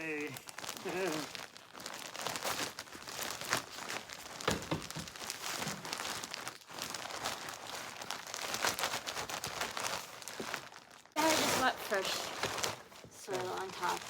Hey. I just want fresh soil on top.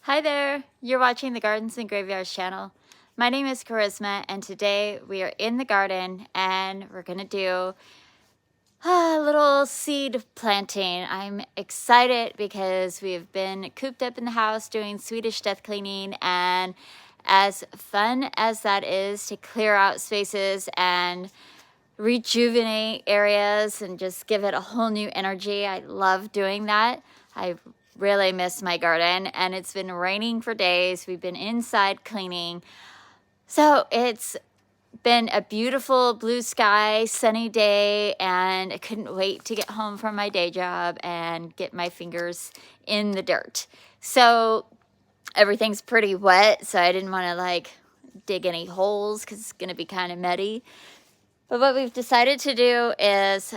Hi there, you're watching the Gardens and Graveyards channel. My name is Charisma, and today we are in the garden and we're gonna do a little seed planting. I'm excited because we've been cooped up in the house doing Swedish death cleaning, and as fun as that is to clear out spaces and rejuvenate areas and just give it a whole new energy, I love doing that. I really miss my garden, and it's been raining for days. We've been inside cleaning. So it's been a beautiful blue sky, sunny day, and I couldn't wait to get home from my day job and get my fingers in the dirt. So everything's pretty wet, so I didn't want to like dig any holes because it's going to be kind of muddy. But what we've decided to do is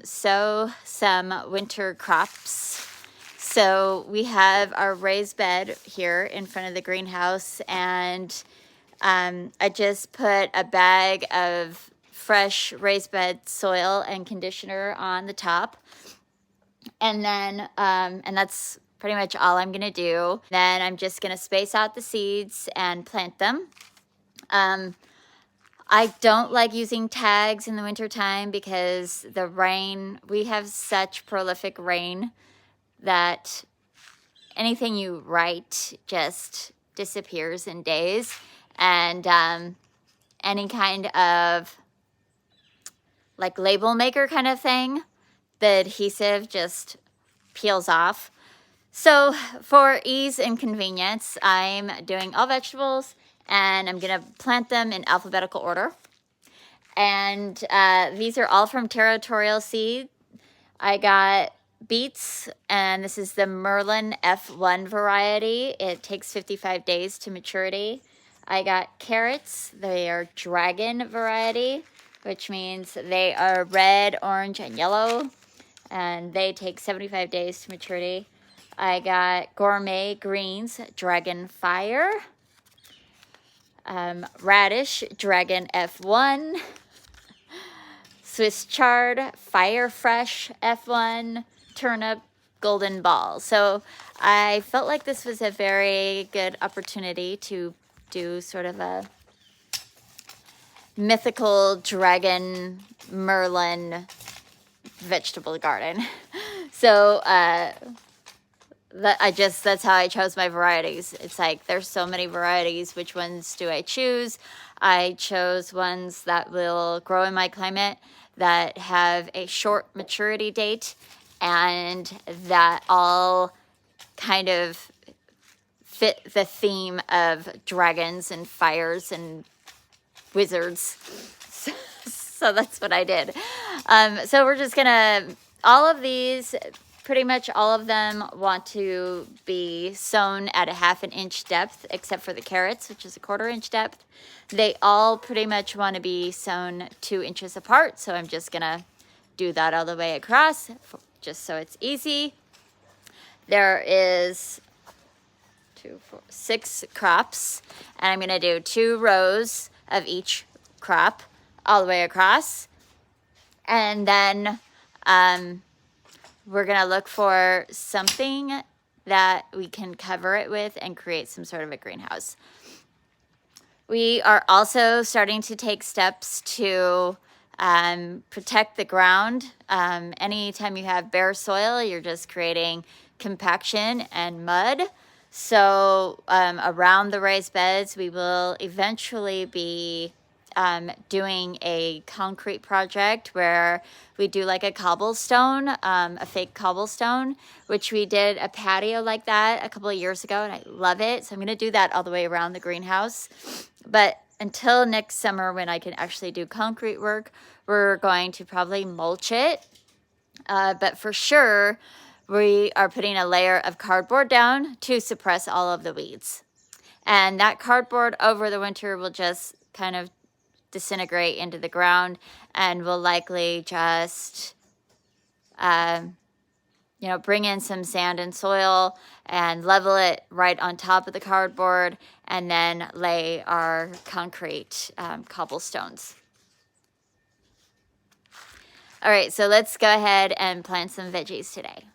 sow some winter crops. So we have our raised bed here in front of the greenhouse, and I just put a bag of fresh raised bed soil and conditioner on the top. And then, and that's pretty much all I'm gonna do. Then I'm just gonna space out the seeds and plant them. I don't like using tags in the wintertime because the rain, we have such prolific rain that anything you write just disappears in days, and any kind of like label maker kind of thing, the adhesive just peels off. So for ease and convenience, I'm doing all vegetables, and I'm gonna plant them in alphabetical order. And these are all from Territorial Seed. I got beets, and this is the Merlin F1 variety. It takes 55 days to maturity. I got carrots. They are Dragon variety, which means they are red, orange, and yellow, and they take 75 days to maturity. I got gourmet greens, Dragon Fire. Radish, Dragon F1. Swiss chard, fire fresh F1 turnip golden ball. So I felt like this was a very good opportunity to do sort of a mythical dragon Merlin vegetable garden. So that's how I chose my varieties. It's like there's so many varieties. Which ones do I choose? I chose ones that will grow in my climate, that have a short maturity date, and that all kind of fit the theme of dragons and fires and wizards. So that's what I did. So we're just gonna, all of these, pretty much all of them want to be sown at a 1/2 inch depth, except for the carrots, which is a 1/4 inch depth. They all pretty much want to be sown 2 inches apart. So I'm just gonna do that all the way across, just so it's easy. There is 2, 4, 6 crops, and I'm gonna do 2 rows of each crop all the way across. And then we're gonna look for something that we can cover it with and create some sort of a greenhouse. We are also starting to take steps to protect the ground. Anytime you have bare soil, you're just creating compaction and mud. So around the raised beds, we will eventually be doing a concrete project where we do like a cobblestone, a fake cobblestone, which we did a patio like that a couple of years ago, and I love it. So I'm going to do that all the way around the greenhouse. But until next summer, when I can actually do concrete work, we're going to probably mulch it. But for sure, we are putting a layer of cardboard down to suppress all of the weeds. And that cardboard over the winter will just kind of disintegrate into the ground, and will likely just bring in some sand and soil and level it right on top of the cardboard, and then lay our concrete cobblestones. All right, so let's go ahead and plant some veggies today.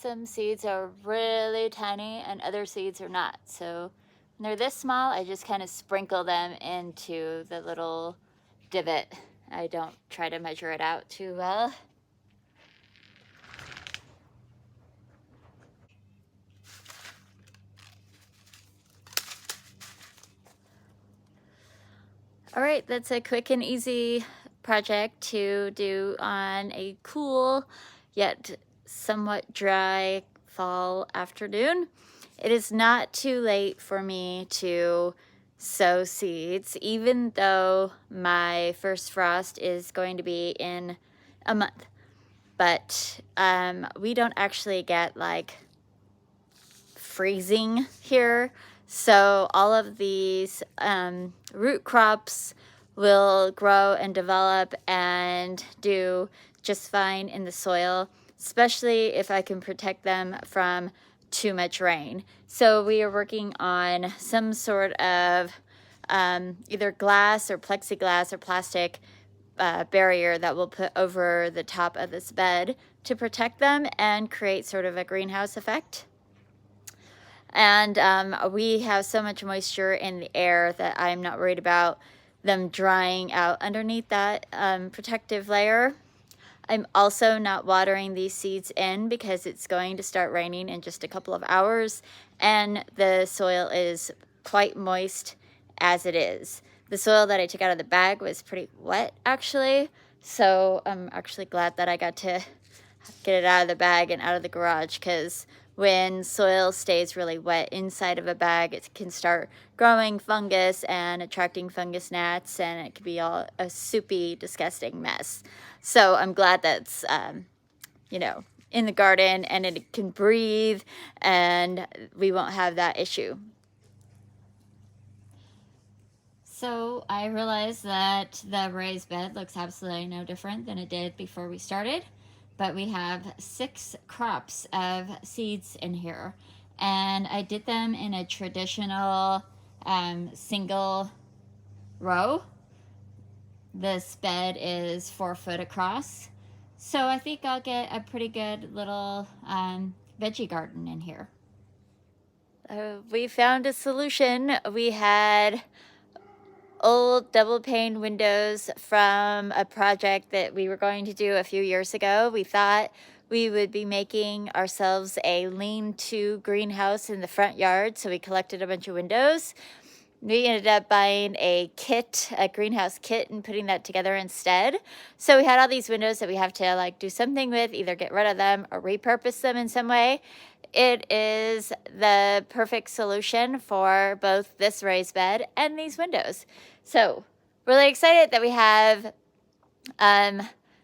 some seeds are really tiny and other seeds are not. So when they're this small, I just kind of sprinkle them into the little divot. I don't try to measure it out too well. All right, that's a quick and easy project to do on a cool yet somewhat dry fall afternoon. It is not too late for me to sow seeds, even though my first frost is going to be in a month. But we don't actually get like freezing here. So all of these root crops will grow and develop and do just fine in the soil, especially if I can protect them from too much rain. So we are working on some sort of either glass or plexiglass or plastic barrier that we'll put over the top of this bed to protect them and create sort of a greenhouse effect. And we have so much moisture in the air that I'm not worried about them drying out underneath that protective layer. I'm also not watering these seeds in because it's going to start raining in just a couple of hours, and the soil is quite moist as it is. The soil that I took out of the bag was pretty wet, actually, so I'm actually glad that I got to get it out of the bag and out of the garage, because when soil stays really wet inside of a bag, it can start growing fungus and attracting fungus gnats, and it can be all a soupy, disgusting mess. So I'm glad that's, you know, in the garden and it can breathe and we won't have that issue. So I realized that the raised bed looks absolutely no different than it did before we started. But we have 6 crops of seeds in here, and I did them in a traditional single row. This bed is 4 foot across, so I think I'll get a pretty good little veggie garden in here. We found a solution. We had old double pane windows from a project that we were going to do a few years ago. We thought we would be making ourselves a lean-to greenhouse in the front yard, so we collected a bunch of windows. We ended up buying a kit, a greenhouse kit, and putting that together instead. So we had all these windows that we have to like do something with, either get rid of them or repurpose them in some way. It is the perfect solution for both this raised bed and these windows. So really excited that we have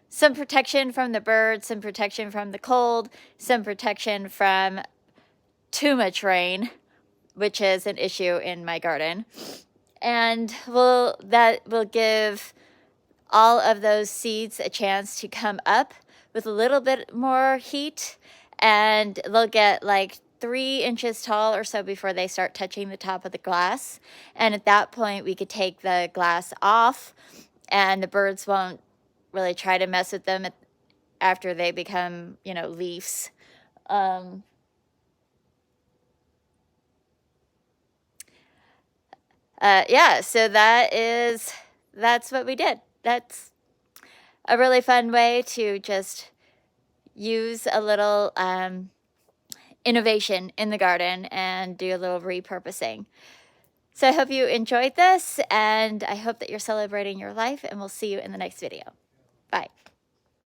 some protection from the birds, some protection from the cold, some protection from too much rain, which is an issue in my garden. And that will give all of those seeds a chance to come up with a little bit more heat, and they'll get like 3 inches tall or so before they start touching the top of the glass. And at that point, we could take the glass off and the birds won't really try to mess with them after they become, you know, leaves. Yeah, so that's what we did. That's a really fun way to just use a little innovation in the garden and do a little repurposing. So I hope you enjoyed this, and I hope that you're celebrating your life, and we'll see you in the next video. Bye.